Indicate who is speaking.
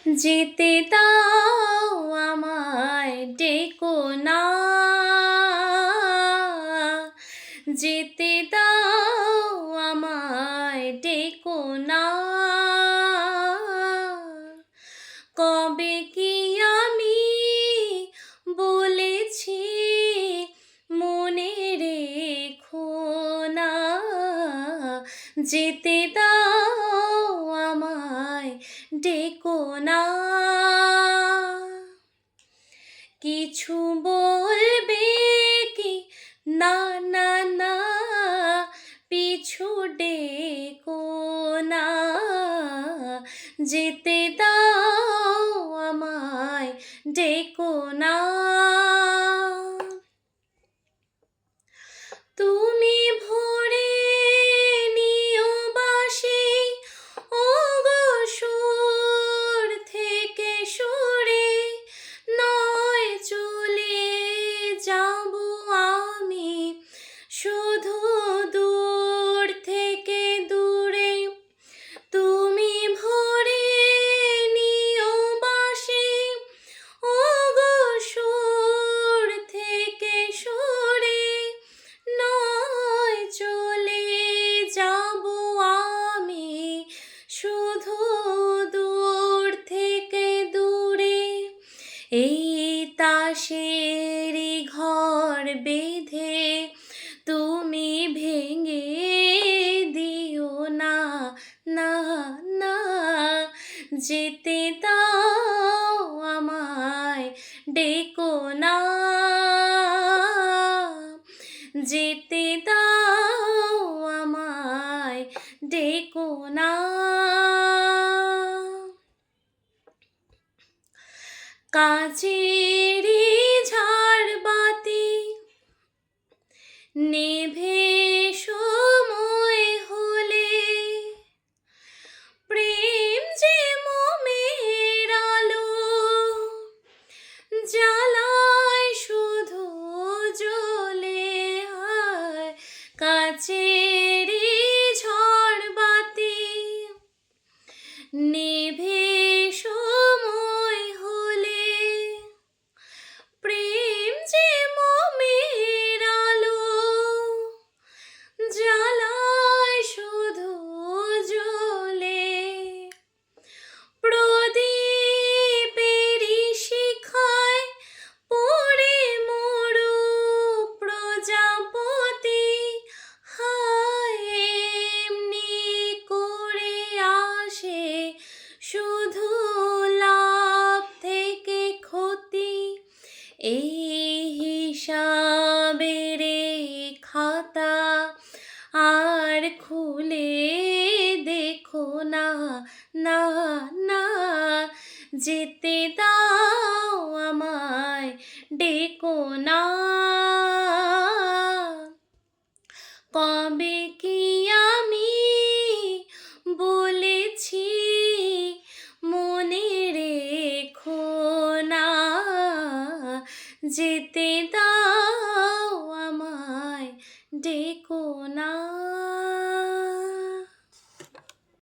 Speaker 1: যেতে দাও আমায় ডেকো না, যেতে দাও আমায় ডেকো না। কবে কি আমি বলেছি মনে রেখো না, যেতে দাও আমায় ডেকো না। কিছু বলবে কি না না না, পিছু ডেকো না, যেতে দাও আমায় ডেকো না। তুমি ভরে নিও বাঁশি ওগো সুর থেকে সরে, নয় চলে যাব আমি শুধু দূর থেকে দূরে। তুমি ভরে নিও বাঁশি ওগো সুর থেকে সরে, নয় চলে যাব আমি শুধু দূর থেকে দূরে। এই তাসেরই ঘর বেঁধে তুমি ভেঙে দিও না না না, যেতে দাও আমায় ডেকো না, যেতে দাও আমায় ডেকো না। কাচেরি ঝাড়বাতি নেভে সময় হলে, প্রেম যে মোমের আলো জ্বালায় শুধু জ্বলে। হায় কাচেরি ঝাড়বাতি নেভে সময় হলে, প্রেম যে মোমের আলো জ্বালায় শুধু জ্বলে। প্রদীপেরই শিখায় পড়ে মরুক প্রজাপতি, হায় এমনি করে আসে শুধু লাভ থেকে ক্ষতি। এই হিসাবের খাতা আর খুলে দেখো না না না, যেতে দাও আমায় ডেকো না। কবে কি আমি বলেছি মনে রেখো না, যেতে